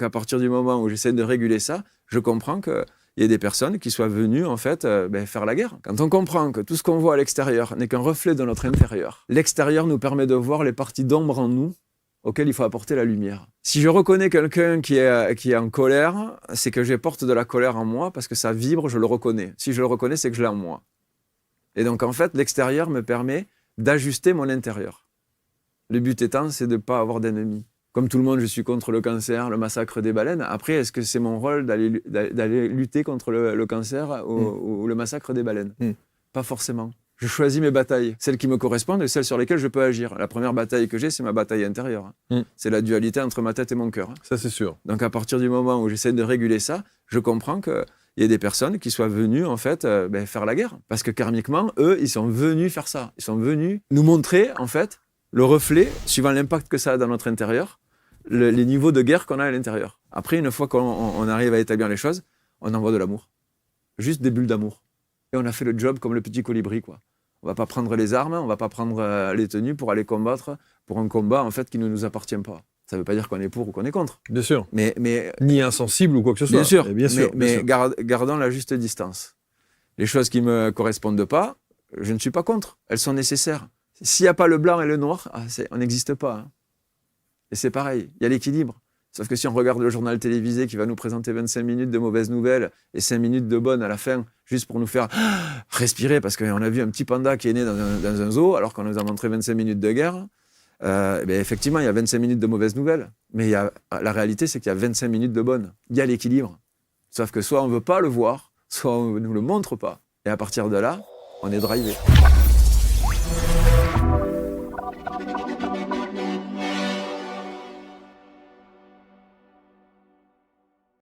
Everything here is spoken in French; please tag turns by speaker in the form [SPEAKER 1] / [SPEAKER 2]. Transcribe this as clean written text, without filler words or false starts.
[SPEAKER 1] À partir du moment où j'essaie de réguler ça, je comprends qu'il y ait des personnes qui soient venues en fait faire la guerre. Quand on comprend que tout ce qu'on voit à l'extérieur n'est qu'un reflet de notre intérieur, l'extérieur nous permet de voir les parties d'ombre en nous auxquelles il faut apporter la lumière. Si je reconnais quelqu'un qui est en colère, c'est que je porte de la colère en moi parce que ça vibre, je le reconnais. Si je le reconnais, c'est que je l'ai en moi. Et donc en fait, l'extérieur me permet d'ajuster mon intérieur. Le but étant, c'est de ne pas avoir d'ennemis. Comme tout le monde, je suis contre le cancer, le massacre des baleines. Après, est-ce que c'est mon rôle d'aller lutter contre le cancer ou le massacre des baleines ? Pas forcément. Je choisis mes batailles, celles qui me correspondent et celles sur lesquelles je peux agir. La première bataille que j'ai, c'est ma bataille intérieure. C'est la dualité entre ma tête et mon cœur.
[SPEAKER 2] Ça, c'est sûr.
[SPEAKER 1] Donc à partir du moment où j'essaie de réguler ça, je comprends qu'il y a des personnes qui soient venues en fait faire la guerre. Parce que karmiquement, eux, ils sont venus faire ça. Ils sont venus nous montrer en fait le reflet, suivant l'impact que ça a dans notre intérieur, les niveaux de guerre qu'on a à l'intérieur. Après, une fois qu'on arrive à établir les choses, on envoie de l'amour. Juste des bulles d'amour. Et on a fait le job comme le petit colibri, quoi. On va pas prendre les armes, on va pas prendre les tenues pour aller combattre pour un combat en fait qui ne nous appartient pas. Ça veut pas dire qu'on est pour ou qu'on est contre.
[SPEAKER 2] Bien sûr.
[SPEAKER 1] Mais
[SPEAKER 2] ni insensible ou quoi que ce soit.
[SPEAKER 1] Bien sûr.
[SPEAKER 2] Bien sûr.
[SPEAKER 1] Mais gardons la juste distance. Les choses qui me correspondent pas, je ne suis pas contre. Elles sont nécessaires. S'il n'y a pas le blanc et le noir, on n'existe pas. Hein. Et c'est pareil, il y a l'équilibre. Sauf que si on regarde le journal télévisé qui va nous présenter 25 minutes de mauvaises nouvelles et 5 minutes de bonnes à la fin, juste pour nous faire respirer, parce qu'on a vu un petit panda qui est né dans un zoo, alors qu'on nous a montré 25 minutes de guerre, effectivement, il y a 25 minutes de mauvaises nouvelles. Mais la réalité, c'est qu'il y a 25 minutes de bonnes. Il y a l'équilibre. Sauf que soit on ne veut pas le voir, soit on ne nous le montre pas. Et à partir de là, on est drivé.